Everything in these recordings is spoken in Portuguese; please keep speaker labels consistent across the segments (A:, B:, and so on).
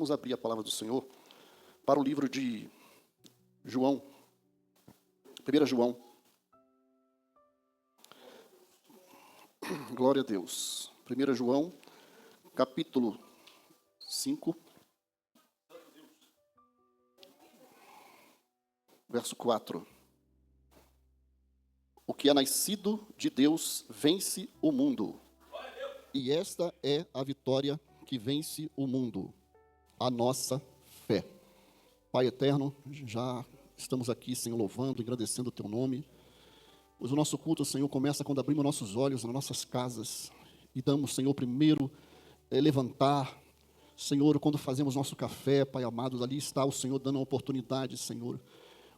A: Vamos abrir a palavra do Senhor para o livro de João, 1 João. Glória a Deus. 1 João, capítulo 5, verso 4. O que é nascido de Deus vence o mundo. E esta é a vitória que vence o mundo, a nossa fé. Pai eterno, já estamos aqui, Senhor, louvando, agradecendo o Teu nome. Pois o nosso culto, Senhor, começa quando abrimos nossos olhos nas nossas casas e damos, Senhor, primeiro levantar. Senhor, quando fazemos nosso café, Pai amado, ali está o Senhor dando a oportunidade, Senhor.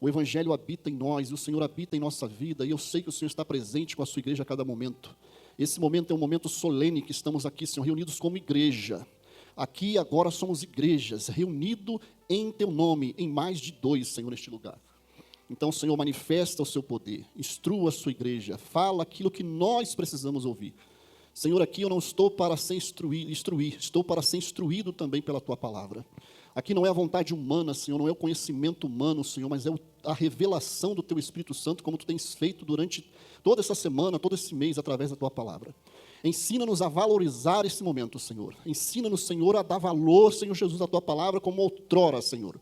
A: O Evangelho habita em nós, o Senhor habita em nossa vida, e eu sei que o Senhor está presente com a sua igreja a cada momento. Esse momento é um momento solene que estamos aqui, Senhor, reunidos como igreja. Aqui e agora somos igrejas, reunidos em Teu nome, em mais de 2, Senhor, neste lugar. Então, Senhor, manifesta o Seu poder, instrua a sua igreja, fala aquilo que nós precisamos ouvir. Senhor, aqui eu não estou para ser instruir, estou para ser instruído também pela Tua palavra. Aqui não é a vontade humana, Senhor, não é o conhecimento humano, Senhor, mas é a revelação do Teu Espírito Santo, como Tu tens feito durante toda essa semana, todo esse mês, através da Tua palavra. Ensina-nos a valorizar esse momento, Senhor. Ensina-nos, Senhor, a dar valor, Senhor Jesus, à Tua palavra como outrora, Senhor.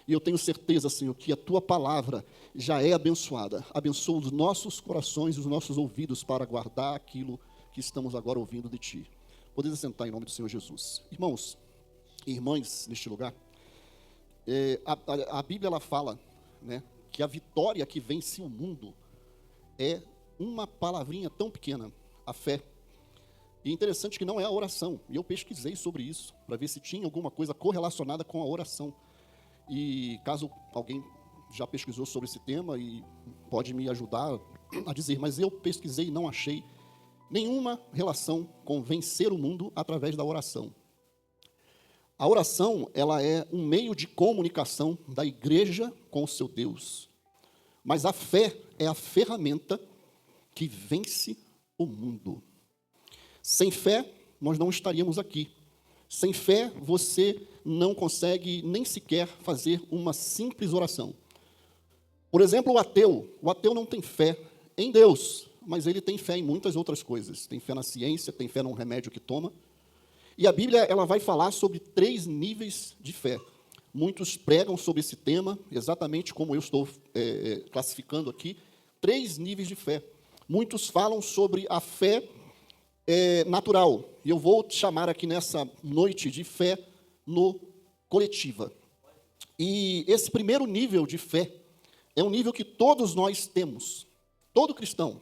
A: E eu tenho certeza, Senhor, que a Tua palavra já é abençoada. Abençoa os nossos corações e os nossos ouvidos para guardar aquilo que estamos agora ouvindo de Ti. Podeis assentar em nome do Senhor Jesus. Irmãos e irmãs neste lugar, a Bíblia ela fala, né, que a vitória que vence o mundo é uma palavrinha tão pequena, a fé. E é interessante que não é a oração. E eu pesquisei sobre isso, para ver se tinha alguma coisa correlacionada com a oração. E caso alguém já pesquisou sobre esse tema e pode me ajudar a dizer, mas eu pesquisei e não achei nenhuma relação com vencer o mundo através da oração. A oração, ela é um meio de comunicação da igreja com o seu Deus. Mas a fé é a ferramenta que vence o mundo. Sem fé, nós não estaríamos aqui. Sem fé, você não consegue nem sequer fazer uma simples oração. Por exemplo, o ateu não tem fé em Deus, mas ele tem fé em muitas outras coisas. Tem fé na ciência, tem fé num remédio que toma. E a Bíblia ela vai falar sobre 3 níveis de fé. Muitos pregam sobre esse tema, exatamente como eu estou classificando aqui, 3 níveis de fé. Muitos falam sobre a fé natural, e eu vou te chamar aqui nessa noite de fé no coletiva. E esse primeiro nível de fé é um nível que todos nós temos, todo cristão.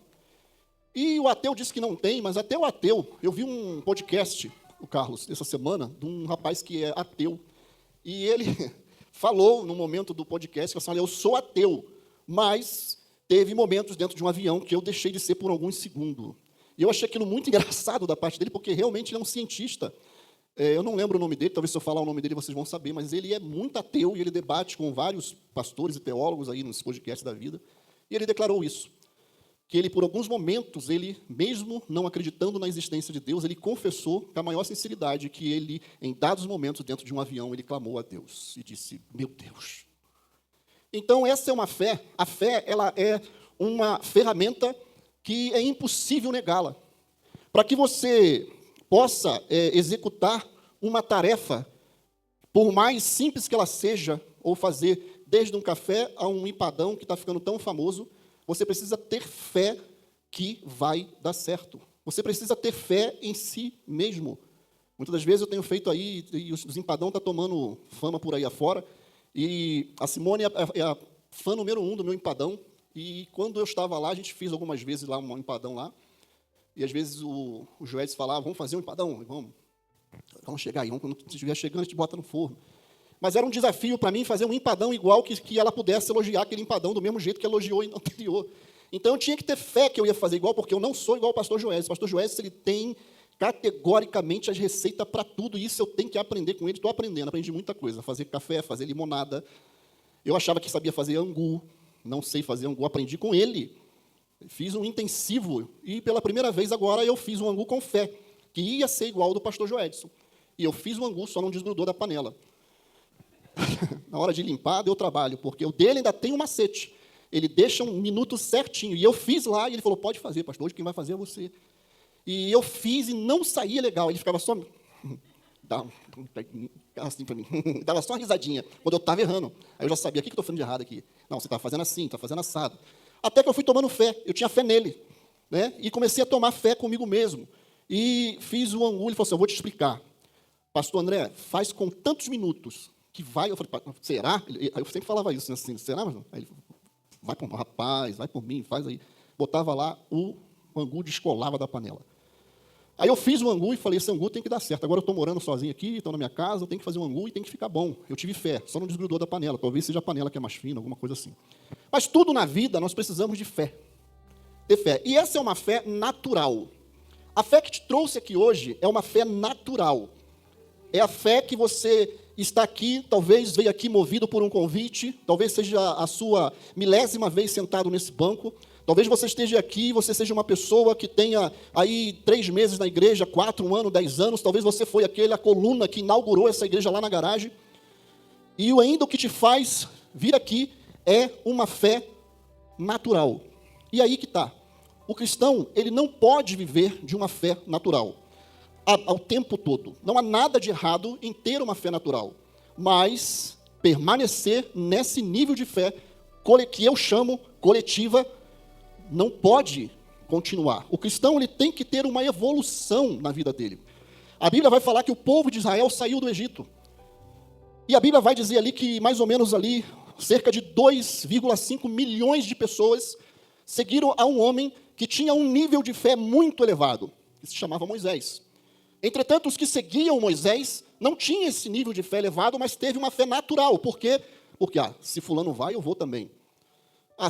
A: E o ateu diz que não tem, mas até o ateu, eu vi um podcast, o Carlos, essa semana, de um rapaz que é ateu, e ele falou no momento do podcast, assim, olha, eu sou ateu, mas teve momentos dentro de um avião que eu deixei de ser por alguns segundos. E eu achei aquilo muito engraçado da parte dele, porque realmente ele é um cientista. Eu não lembro o nome dele, talvez se eu falar o nome dele vocês vão saber, mas ele é muito ateu e ele debate com vários pastores e teólogos aí nos podcasts da vida. E ele declarou isso, que ele, por alguns momentos, ele, mesmo não acreditando na existência de Deus, ele confessou com a maior sinceridade que ele, em dados momentos, dentro de um avião, ele clamou a Deus e disse, meu Deus. Então, essa é uma fé. A fé, ela é uma ferramenta que é impossível negá-la. Para que você possa executar uma tarefa, por mais simples que ela seja, ou fazer desde um café a um empadão que está ficando tão famoso, você precisa ter fé que vai dar certo. Você precisa ter fé em si mesmo. Muitas das vezes eu tenho feito aí, e os empadão estão tomando fama por aí afora, e a Simone é a fã número 1 do meu empadão, e quando eu estava lá, a gente fez algumas vezes lá um empadão lá, e às vezes o Joelis falava, vamos fazer um empadão, vamos chegar aí, quando estiver chegando a gente bota no forno. Mas era um desafio para mim fazer um empadão igual que ela pudesse elogiar aquele empadão do mesmo jeito que elogiou no anterior. Então eu tinha que ter fé que eu ia fazer igual, porque eu não sou igual ao pastor Joelis. O pastor Joelis, ele tem categoricamente as receitas para tudo, e isso eu tenho que aprender com ele. Estou aprendendo, aprendi muita coisa, fazer café, fazer limonada. Eu achava que sabia fazer angu, não sei fazer angu, aprendi com ele. Fiz um intensivo, e pela primeira vez agora eu fiz um angu com fé, que ia ser igual ao do pastor Joedson. E eu fiz o angu, só não desgrudou da panela. na hora de limpar, deu trabalho, porque o dele ainda tem um macete. Ele deixa um minuto certinho. E eu fiz lá, e ele falou, pode fazer, pastor, hoje quem vai fazer é você. E eu fiz e não saía legal. Ele ficava só... assim para mim, dava só uma risadinha, quando eu estava errando. Aí eu já sabia, o que eu estou fazendo de errado aqui? Não, você está fazendo assim, está fazendo assado. Até que eu fui tomando fé, eu tinha fé nele, né? E comecei a tomar fé comigo mesmo. E fiz o angu, ele falou assim, eu vou te explicar. Pastor André, faz com tantos minutos que vai... Eu falei, será? Eu sempre falava isso, assim, será? Aí ele falou, vai por rapaz, vai por mim, faz aí. Botava lá, o angu descolava da panela. Aí eu fiz o angu e falei, esse angu tem que dar certo. Agora eu estou morando sozinho aqui, estou na minha casa, eu tenho que fazer um angu e tem que ficar bom. Eu tive fé, só não desgrudou da panela. Talvez seja a panela que é mais fina, alguma coisa assim. Mas tudo na vida, nós precisamos de fé. Ter fé. E essa é uma fé natural. A fé que te trouxe aqui hoje é uma fé natural. É a fé que você está aqui, talvez veio aqui movido por um convite, talvez seja a sua 1000ª vez sentado nesse banco, talvez você esteja aqui, você seja uma pessoa que tenha aí 3 meses na igreja, 4, 1 ano, 10 anos, talvez você foi a coluna que inaugurou essa igreja lá na garagem, e ainda o que te faz vir aqui é uma fé natural. E aí que está. O cristão, ele não pode viver de uma fé natural ao tempo todo. Não há nada de errado em ter uma fé natural, mas permanecer nesse nível de fé que eu chamo coletiva não pode continuar. O cristão ele tem que ter uma evolução na vida dele. A Bíblia vai falar que o povo de Israel saiu do Egito. E a Bíblia vai dizer ali que mais ou menos ali cerca de 2,5 milhões de pessoas seguiram a um homem que tinha um nível de fé muito elevado, que se chamava Moisés. Entretanto, os que seguiam Moisés não tinham esse nível de fé elevado, mas teve uma fé natural. Por quê? Porque, se fulano vai, eu vou também.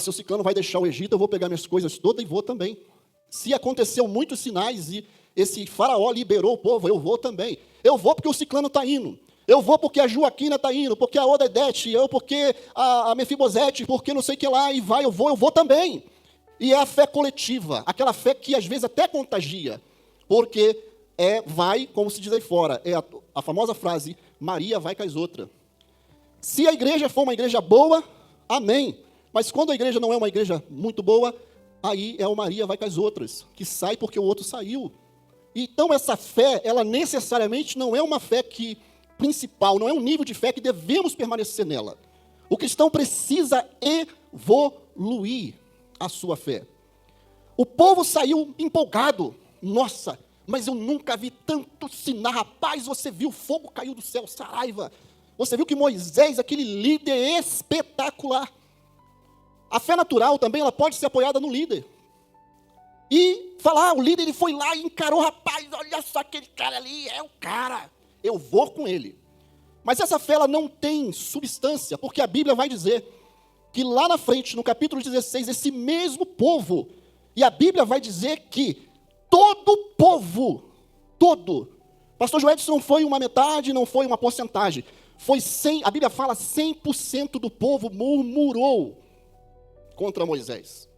A: Se o ciclano vai deixar o Egito, eu vou pegar minhas coisas todas e vou também. Se aconteceu muitos sinais e esse faraó liberou o povo, eu vou também. Eu vou porque o ciclano está indo. Eu vou porque a Joaquina está indo, porque a Odedete, porque a Mefibosete, porque não sei o que lá, e vai, eu vou também. E é a fé coletiva, aquela fé que às vezes até contagia, porque vai, como se diz aí fora, é a famosa frase, Maria vai com as outras. Se a igreja for uma igreja boa, amém. Mas quando a igreja não é uma igreja muito boa, aí é o Maria vai com as outras, que sai porque o outro saiu. Então essa fé, ela necessariamente não é uma fé principal, não é um nível de fé que devemos permanecer nela. O cristão precisa evoluir a sua fé. O povo saiu empolgado. Nossa, mas eu nunca vi tanto sinal. Rapaz, você viu, fogo caiu do céu, Saraiva. Você viu que Moisés, aquele líder espetacular. A fé natural também, ela pode ser apoiada no líder. E falar, o líder ele foi lá e encarou, rapaz, olha só aquele cara ali, é o cara. Eu vou com ele. Mas essa fé, ela não tem substância, porque a Bíblia vai dizer que lá na frente, no capítulo 16, esse mesmo povo, e a Bíblia vai dizer que todo povo, pastor Joedson, não foi uma metade, não foi uma porcentagem, foi 100, a Bíblia fala 100% do povo murmurou contra Moisés.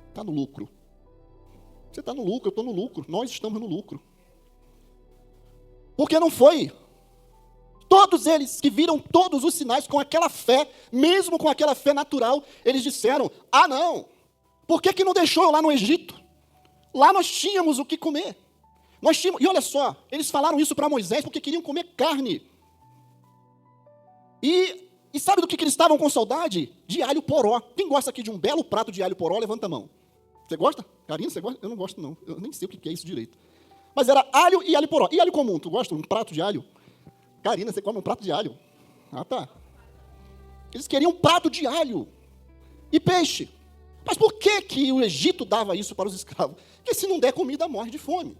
A: Está no lucro. Você está no lucro, eu estou no lucro, nós estamos no lucro. Porque não foi. Todos eles que viram todos os sinais com aquela fé, mesmo com aquela fé natural, eles disseram, não, por que não deixou eu lá no Egito? Lá nós tínhamos o que comer. E olha só, eles falaram isso para Moisés porque queriam comer carne. E sabe do que eles estavam com saudade? De alho poró. Quem gosta aqui de um belo prato de alho poró, levanta a mão. Você gosta? Karina, você gosta? Eu não gosto não, eu nem sei o que é isso direito. Mas era alho e alho poró. E alho comum, tu gosta? Um prato de alho? Karina, você come um prato de alho? Tá. Eles queriam um prato de alho e peixe. Mas por que o Egito dava isso para os escravos? Porque se não der comida, morre de fome.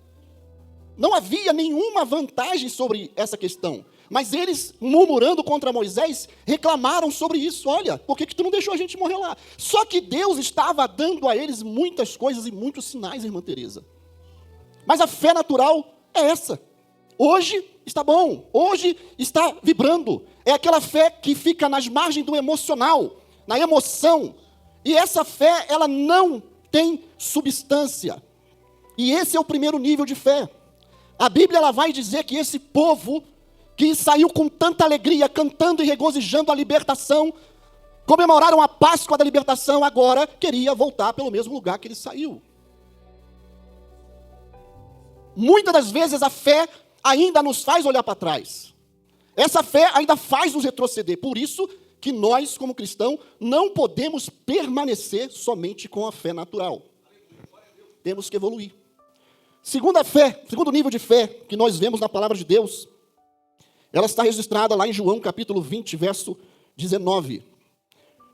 A: Não havia nenhuma vantagem sobre essa questão. Mas eles, murmurando contra Moisés, reclamaram sobre isso. Olha, por que tu não deixou a gente morrer lá? Só que Deus estava dando a eles muitas coisas e muitos sinais, irmã Teresa. Mas a fé natural é essa. Hoje está bom, hoje está vibrando. É aquela fé que fica nas margens do emocional, na emoção. E essa fé, ela não tem substância. E esse é o primeiro nível de fé. A Bíblia ela vai dizer que esse povo que saiu com tanta alegria, cantando e regozijando a libertação, comemoraram a Páscoa da libertação, agora queria voltar pelo mesmo lugar que ele saiu. Muitas das vezes a fé ainda nos faz olhar para trás. Essa fé ainda faz nos retroceder. Por isso que nós, como cristãos, não podemos permanecer somente com a fé natural. Temos que evoluir. Segundo nível de fé que nós vemos na palavra de Deus, ela está registrada lá em João capítulo 20, verso 19.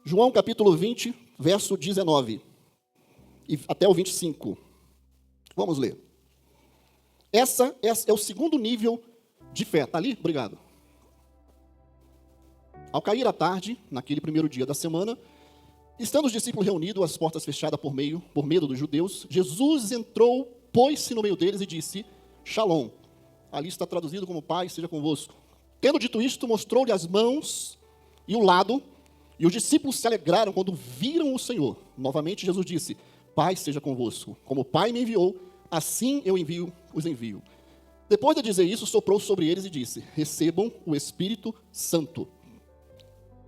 A: João capítulo 20, verso 19. E até o 25. Vamos ler. Essa é o segundo nível de fé. Está ali? Obrigado. Ao cair a tarde, naquele primeiro dia da semana, estando os discípulos reunidos, as portas fechadas por medo dos judeus, Jesus entrou, pôs-se no meio deles e disse, Shalom. Ali está traduzido como Pai seja convosco. Tendo dito isto, mostrou-lhe as mãos e o lado, e os discípulos se alegraram quando viram o Senhor. Novamente Jesus disse, Pai seja convosco. Como o Pai me enviou, assim eu os envio. Depois de dizer isso, soprou sobre eles e disse, recebam o Espírito Santo.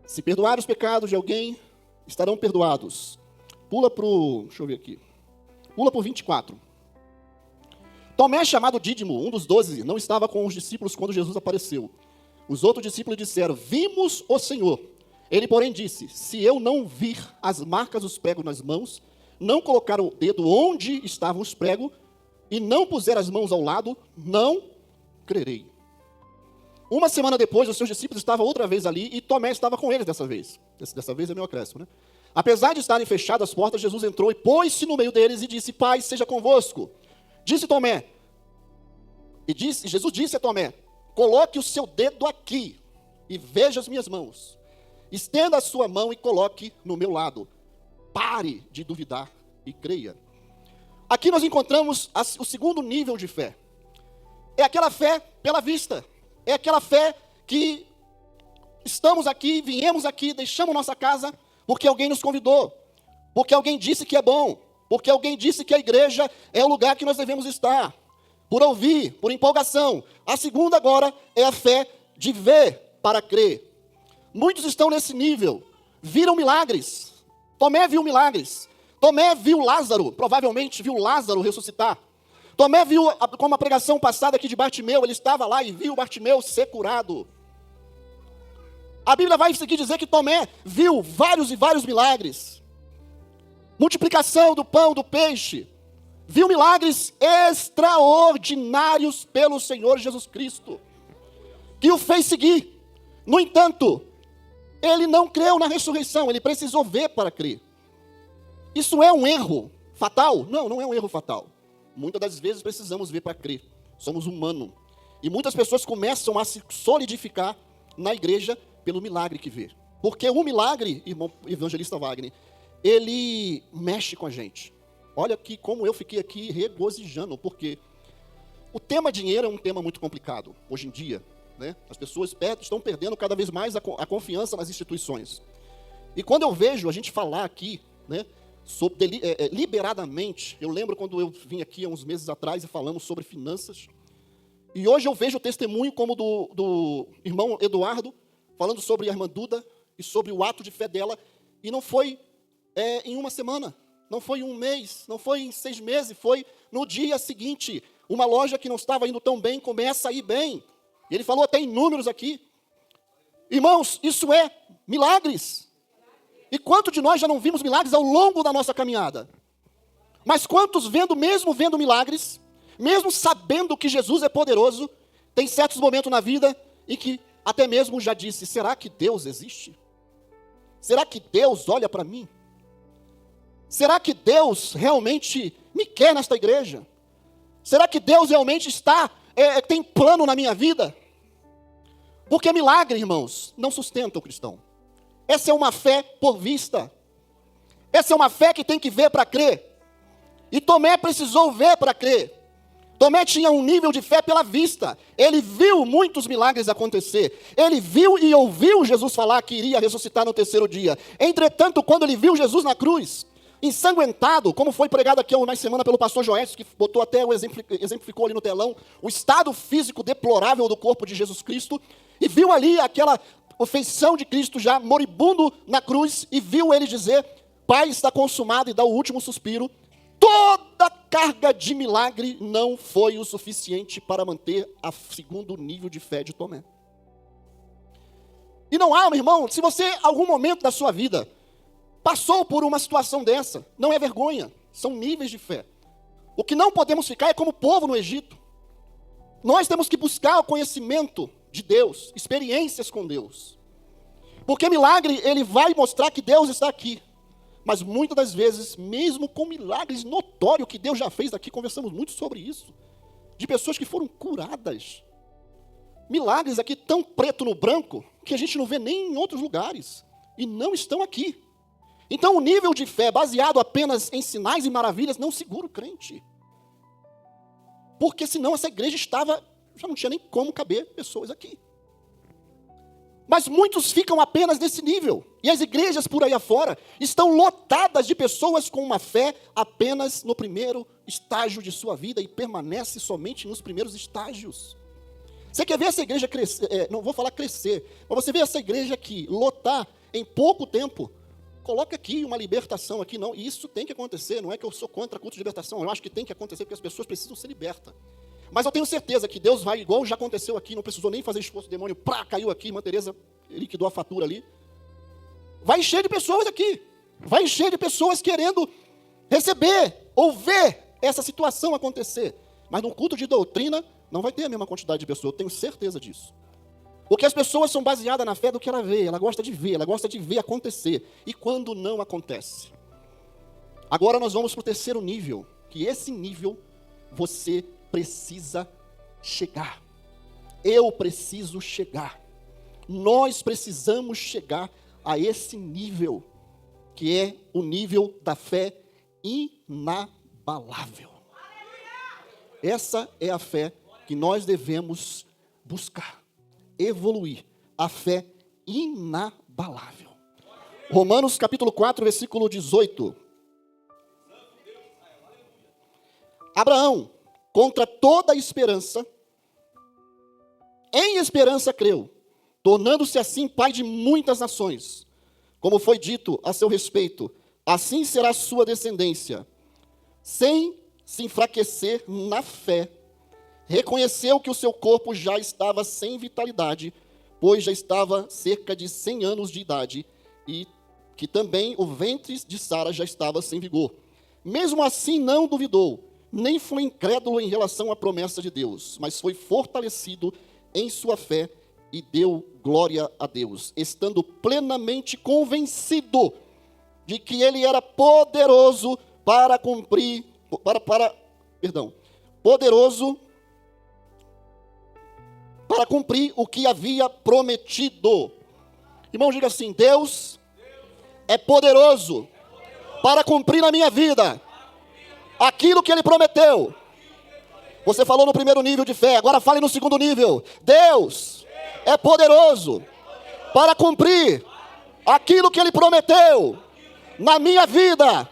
A: Se perdoar os pecados de alguém, estarão perdoados. Pula para o 24. Tomé, chamado Dídimo, um dos 12, não estava com os discípulos quando Jesus apareceu. Os outros discípulos disseram, vimos o Senhor. Ele, porém, disse, se eu não vir as marcas dos pregos nas mãos, não colocar o dedo onde estavam os pregos, e não puser as mãos ao lado, não crerei. Uma semana depois, os seus discípulos estavam outra vez ali, e Tomé estava com eles dessa vez. Dessa vez é meu acréscimo, né? Apesar de estarem fechadas as portas, Jesus entrou e pôs-se no meio deles e disse, Pai, seja convosco. Jesus disse a Tomé, coloque o seu dedo aqui e veja as minhas mãos. Estenda a sua mão e coloque no meu lado. Pare de duvidar e creia. Aqui nós encontramos o segundo nível de fé. É aquela fé pela vista. É aquela fé que estamos aqui, viemos aqui, deixamos nossa casa porque alguém nos convidou. Porque alguém disse que é bom. Porque alguém disse que a igreja é o lugar que nós devemos estar. Por ouvir, por empolgação. A segunda agora é a fé de ver para crer. Muitos estão nesse nível. Viram milagres. Tomé viu milagres. Tomé viu Lázaro, provavelmente viu Lázaro ressuscitar. Tomé viu, como a pregação passada aqui de Bartimeu, ele estava lá e viu Bartimeu ser curado. A Bíblia vai seguir dizer que Tomé viu vários e vários milagres. Multiplicação do pão, do peixe. Viu milagres extraordinários pelo Senhor Jesus Cristo, que o fez seguir. No entanto, ele não creu na ressurreição, ele precisou ver para crer. Isso é um erro fatal? Não, não é um erro fatal. Muitas das vezes precisamos ver para crer. Somos humanos. E muitas pessoas começam a se solidificar na igreja pelo milagre que vê. Porque o milagre, irmão evangelista Wagner, ele mexe com a gente. Olha aqui como eu fiquei aqui regozijando, porque o tema dinheiro é um tema muito complicado hoje em dia. Né? As pessoas estão perdendo cada vez mais a confiança nas instituições. E quando eu vejo a gente falar aqui, né, liberadamente, eu lembro quando eu vim aqui há uns meses atrás e falamos sobre finanças, e hoje eu vejo o testemunho como do irmão Eduardo, falando sobre a irmã Duda e sobre o ato de fé dela, e não foi em uma semana, não foi em um mês, não foi em 6 meses, foi no dia seguinte. Uma loja que não estava indo tão bem começa a ir bem. Ele falou até em números aqui. Irmãos, isso é milagres. E quanto de nós já não vimos milagres ao longo da nossa caminhada? Mas quantos mesmo vendo milagres, mesmo sabendo que Jesus é poderoso, tem certos momentos na vida em que até mesmo já disse, será que Deus existe? Será que Deus olha para mim? Será que Deus realmente me quer nesta igreja? Será que Deus realmente tem plano na minha vida? Porque milagre, irmãos, não sustenta o cristão. Essa é uma fé por vista. Essa é uma fé que tem que ver para crer. E Tomé precisou ver para crer. Tomé tinha um nível de fé pela vista. Ele viu muitos milagres acontecer. Ele viu e ouviu Jesus falar que iria ressuscitar no 3º dia. Entretanto, quando ele viu Jesus na cruz, ensanguentado, como foi pregado aqui há uma semana pelo pastor Joés, que botou até o exemplificou ali no telão, o estado físico deplorável do corpo de Jesus Cristo, e viu ali aquela feição de Cristo já moribundo na cruz, e viu ele dizer: Pai, está consumado, e dá o último suspiro. Toda carga de milagre não foi o suficiente para manter a segundo nível de fé de Tomé. E não há, meu irmão, se você, algum momento da sua vida, passou por uma situação dessa, não é vergonha, são níveis de fé. O que não podemos ficar é como o povo no Egito. Nós temos que buscar o conhecimento de Deus, experiências com Deus. Porque milagre, ele vai mostrar que Deus está aqui. Mas muitas das vezes, mesmo com milagres notórios que Deus já fez aqui, conversamos muito sobre isso, de pessoas que foram curadas. Milagres aqui tão preto no branco, que a gente não vê nem em outros lugares, e não estão aqui. Então o nível de fé baseado apenas em sinais e maravilhas não segura o crente. Porque senão essa igreja já não tinha nem como caber pessoas aqui. Mas muitos ficam apenas nesse nível. E as igrejas por aí afora estão lotadas de pessoas com uma fé apenas no primeiro estágio de sua vida e permanece somente nos primeiros estágios. Você quer ver essa igreja crescer, não vou falar crescer, mas você vê essa igreja aqui lotar em pouco tempo. Coloca aqui uma libertação aqui, não. E isso tem que acontecer, não é que eu sou contra culto de libertação, eu acho que tem que acontecer porque as pessoas precisam ser libertas. Mas eu tenho certeza que Deus vai, igual já aconteceu aqui, não precisou nem fazer esforço, o demônio, caiu aqui, irmã Tereza liquidou a fatura ali. Vai encher de pessoas aqui, vai encher de pessoas querendo receber ou ver essa situação acontecer. Mas no culto de doutrina, não vai ter a mesma quantidade de pessoas, eu tenho certeza disso. Porque as pessoas são baseadas na fé do que ela vê, ela gosta de ver acontecer. E quando não acontece? Agora nós vamos para o terceiro nível, que esse nível você precisa chegar. Eu preciso chegar. Nós precisamos chegar a esse nível, que é o nível da fé inabalável. Essa é a fé que nós devemos buscar, evoluir, a fé inabalável. Romanos capítulo 4, versículo 18. Abraão, contra toda esperança, em esperança creu, tornando-se assim pai de muitas nações, como foi dito a seu respeito, assim será sua descendência. Sem se enfraquecer na fé, reconheceu que o seu corpo já estava sem vitalidade, pois já estava cerca de 100 anos de idade, e que também o ventre de Sara já estava sem vigor. Mesmo assim não duvidou, nem foi incrédulo em relação à promessa de Deus, mas foi fortalecido em sua fé e deu glória a Deus, estando plenamente convencido de que ele era poderoso para cumprir, poderoso para cumprir o que havia prometido. Irmão, diga assim: Deus é poderoso para cumprir na minha vida aquilo que Ele prometeu. Você falou no primeiro nível de fé, agora fale no segundo nível. Deus é poderoso para cumprir aquilo que Ele prometeu na minha vida.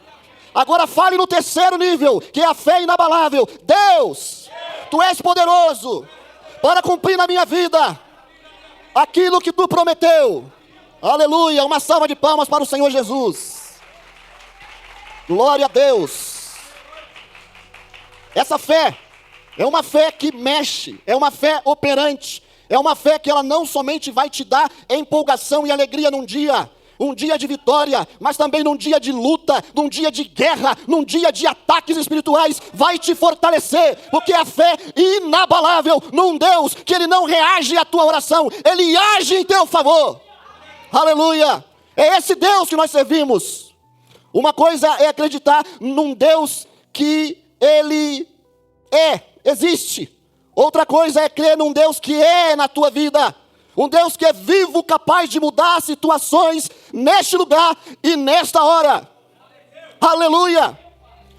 A: Agora fale no terceiro nível, que é a fé inabalável. Deus, Tu és poderoso para cumprir na minha vida aquilo que Tu prometeu. Aleluia, uma salva de palmas para o Senhor Jesus. Glória a Deus. Essa fé é uma fé que mexe, é uma fé operante, é uma fé que ela não somente vai te dar empolgação e alegria num dia de vitória, mas também num dia de luta, num dia de guerra, num dia de ataques espirituais, vai te fortalecer, porque a fé inabalável num Deus que Ele não reage à tua oração, Ele age em teu favor. Aleluia, é esse Deus que nós servimos. Uma coisa é acreditar num Deus que Ele existe. Outra coisa é crer num Deus que é na tua vida. Um Deus que é vivo, capaz de mudar situações neste lugar e nesta hora. Aleluia.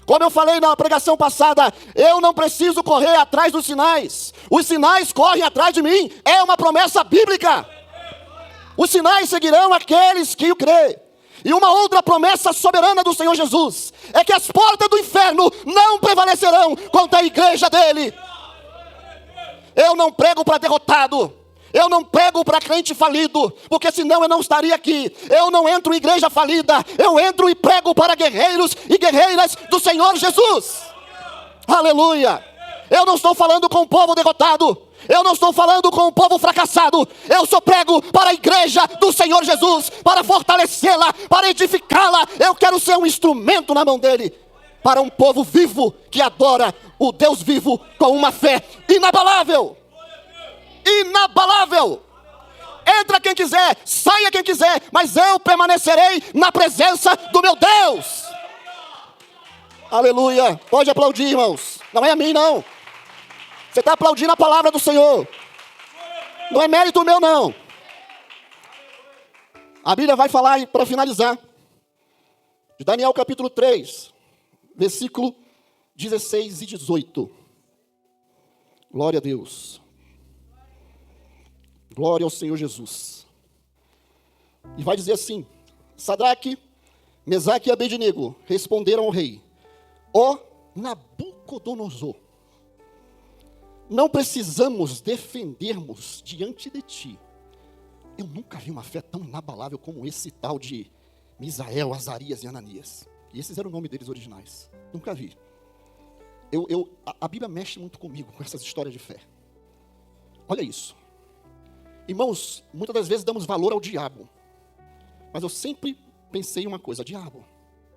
A: Como eu falei na pregação passada, eu não preciso correr atrás dos sinais. Os sinais correm atrás de mim. É uma promessa bíblica. Os sinais seguirão aqueles que o creem. E uma outra promessa soberana do Senhor Jesus é que as portas do inferno não prevalecerão contra a igreja dele. Eu não prego para derrotado, eu não prego para crente falido, porque senão eu não estaria aqui. Eu não entro em igreja falida, eu entro e prego para guerreiros e guerreiras do Senhor Jesus. Aleluia! Eu não estou falando com o povo derrotado, eu não estou falando com o povo fracassado. Eu só prego para a igreja do Senhor Jesus, para fortalecê-la, para edificá-la. Eu quero ser um instrumento na mão dele, para um povo vivo, que adora o Deus vivo com uma fé inabalável. Inabalável. Entra quem quiser, saia quem quiser, mas eu permanecerei na presença do meu Deus. Aleluia. Pode aplaudir, irmãos. Não é a mim, não. Você está aplaudindo a palavra do Senhor. Não é mérito meu, não. A Bíblia vai falar, para finalizar, de Daniel capítulo 3, versículo 16 e 18. Glória a Deus. Glória ao Senhor Jesus. E vai dizer assim: Sadraque, Mesaque e Abednego responderam ao rei: ó Nabucodonosor, não precisamos defendermos diante de ti. Eu nunca vi uma fé tão inabalável como esse tal de Misael, Azarias e Ananias. E esses eram o nome deles originais. Nunca vi. A Bíblia mexe muito comigo com essas histórias de fé. Olha isso. Irmãos, muitas das vezes damos valor ao diabo. Mas eu sempre pensei em uma coisa: diabo,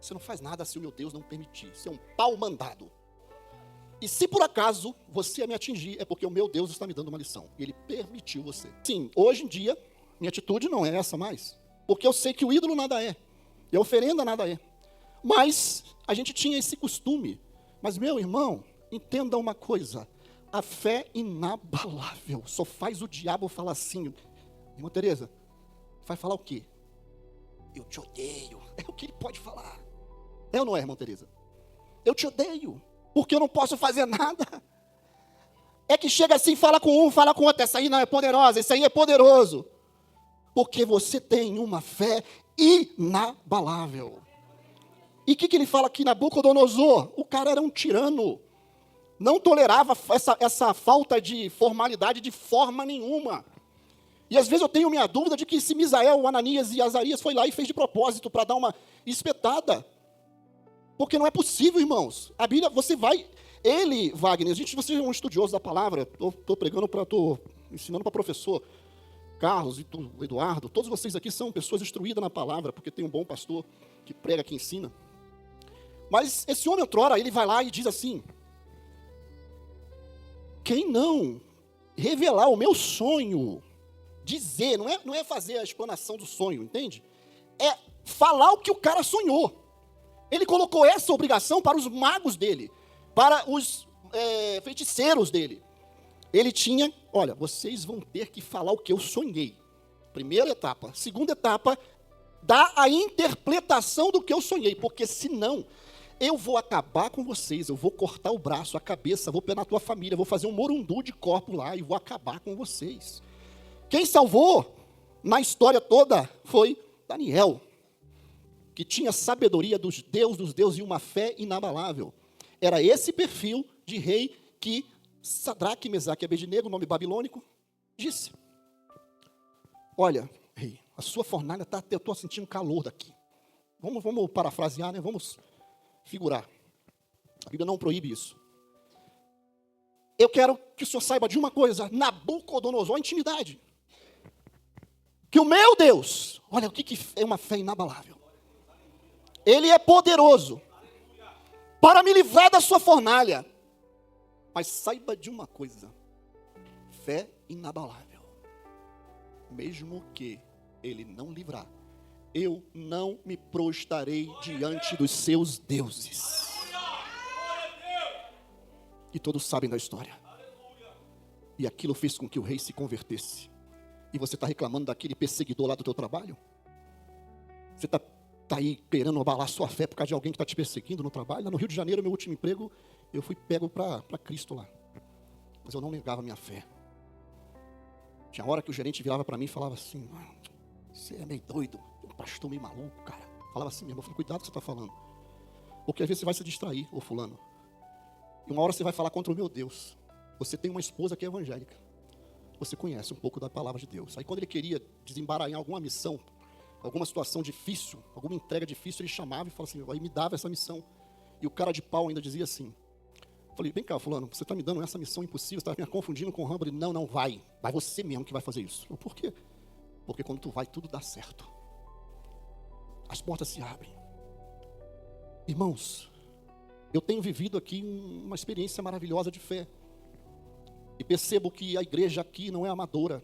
A: você não faz nada se o meu Deus não permitir. Você é um pau mandado. E se por acaso você me atingir, é porque o meu Deus está me dando uma lição. E Ele permitiu você. Sim, hoje em dia, minha atitude não é essa mais. Porque eu sei que o ídolo nada é. E a oferenda nada é. Mas a gente tinha esse costume. Mas, meu irmão, entenda uma coisa. A fé inabalável só faz o diabo falar assim: irmã Tereza, vai falar o quê? Eu te odeio. É o que ele pode falar. É ou não é, irmã Tereza? Eu te odeio, porque eu não posso fazer nada. É que chega assim, fala com um, fala com outro. Essa aí não é poderosa, esse aí é poderoso. Porque você tem uma fé inabalável. E o que ele fala aqui? Nabucodonosor, o cara era um tirano. Não tolerava essa falta de formalidade de forma nenhuma. E às vezes eu tenho minha dúvida de que se Misael, Ananias e Azarias foi lá e fez de propósito para dar uma espetada. Porque não é possível, irmãos. A Bíblia, você vai... Ele, Wagner, você é um estudioso da palavra. Estou pregando estou ensinando para professor Carlos e Eduardo. Todos vocês aqui são pessoas instruídas na palavra, porque tem um bom pastor que prega, que ensina. Mas esse homem, outrora, ele vai lá e diz assim: quem não revelar o meu sonho, dizer, não é fazer a explanação do sonho, entende? É falar o que o cara sonhou. Ele colocou essa obrigação para os magos dele, para os feiticeiros dele. Ele tinha, olha, vocês vão ter que falar o que eu sonhei. Primeira etapa. Segunda etapa, dá a interpretação do que eu sonhei, porque senão eu vou acabar com vocês, eu vou cortar o braço, a cabeça, vou pegar na tua família, vou fazer um morundu de corpo lá e vou acabar com vocês. Quem salvou na história toda foi Daniel, que tinha sabedoria dos deuses e uma fé inabalável. Era esse perfil de rei que Sadraque, Mesaque e Abednego, nome babilônico, disse: olha, rei, a sua fornalha está, eu estou sentindo calor daqui. Vamos parafrasear, né? Vamos figurar. A Bíblia não proíbe isso. Eu quero que o senhor saiba de uma coisa: Nabucodonosor, intimidade. Que o meu Deus, olha o que é uma fé inabalável. Ele é poderoso para me livrar da sua fornalha. Mas saiba de uma coisa: fé inabalável. Mesmo que ele não livrar, eu não me prostrarei diante dos seus deuses. E todos sabem da história. E aquilo fez com que o rei se convertesse. E você está reclamando daquele perseguidor lá do teu trabalho? Você está aí querendo abalar sua fé por causa de alguém que está te perseguindo no trabalho? Lá no Rio de Janeiro, meu último emprego, eu fui pego para Cristo lá. Mas eu não negava a minha fé. Tinha hora que o gerente virava para mim e falava assim: você é meio doido, um pastor meio maluco, cara. Falava assim mesmo, eu falei, cuidado com o que você está falando. Porque às vezes você vai se distrair, ô fulano. E uma hora você vai falar contra o meu Deus. Você tem uma esposa que é evangélica. Você conhece um pouco da palavra de Deus. Aí quando ele queria desembaralhar em alguma missão, alguma situação difícil, alguma entrega difícil, ele chamava e falava assim, aí me dava essa missão. E o cara de pau ainda dizia assim, falei, vem cá, fulano, você está me dando essa missão impossível, você está me confundindo com o Rambo. Ele, não, vai você mesmo que vai fazer isso. Eu, por quê? Porque quando tu vai, tudo dá certo. As portas se abrem. Irmãos, eu tenho vivido aqui uma experiência maravilhosa de fé. E percebo que a igreja aqui não é amadora.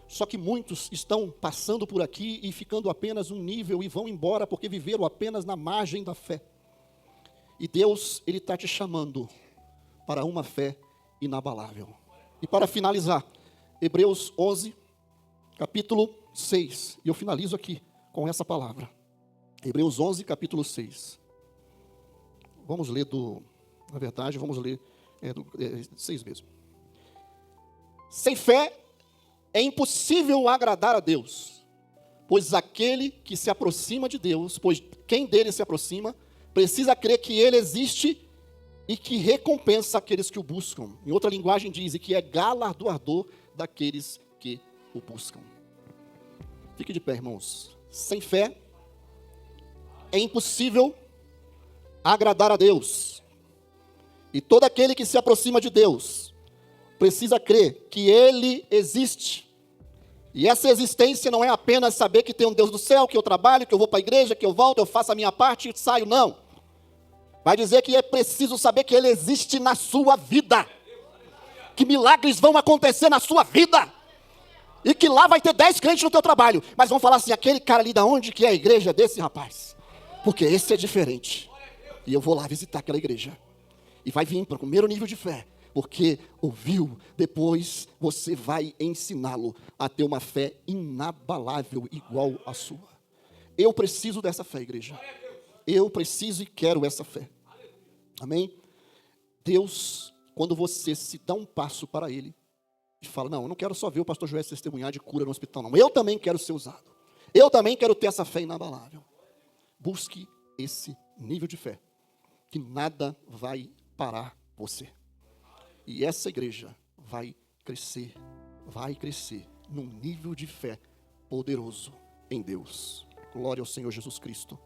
A: Só que muitos estão passando por aqui e ficando apenas um nível e vão embora porque viveram apenas na margem da fé. E Deus, Ele está te chamando para uma fé inabalável. E para finalizar, Hebreus 11, capítulo 6. E eu finalizo aqui com essa palavra. Hebreus 11, capítulo 6. Vamos ler na verdade, vamos ler 6 mesmo. Sem fé é impossível agradar a Deus, pois aquele que se aproxima de Deus, pois quem dele se aproxima, precisa crer que ele existe e que recompensa aqueles que o buscam. Em outra linguagem diz, e que é galardoador daqueles que o buscam. Fique de pé, irmãos. Sem fé é impossível agradar a Deus. E todo aquele que se aproxima de Deus precisa crer que Ele existe. E essa existência não é apenas saber que tem um Deus do céu, que eu trabalho, que eu vou para a igreja, que eu volto, eu faço a minha parte e saio, não. Vai dizer que é preciso saber que Ele existe na sua vida. Que milagres vão acontecer na sua vida. E que lá vai ter 10 crentes no teu trabalho. Mas vão falar assim, aquele cara ali da onde que é a igreja desse rapaz? Porque esse é diferente. E eu vou lá visitar aquela igreja. E vai vir para o primeiro nível de fé. Porque ouviu, depois você vai ensiná-lo a ter uma fé inabalável igual à sua. Eu preciso dessa fé, igreja. Eu preciso e quero essa fé. Amém? Deus, quando você se dá um passo para Ele, e fala, não, eu não quero só ver o pastor Joel testemunhar de cura no hospital, não. Eu também quero ser usado. Eu também quero ter essa fé inabalável. Busque esse nível de fé, que nada vai parar você. E essa igreja vai crescer num nível de fé poderoso em Deus. Glória ao Senhor Jesus Cristo.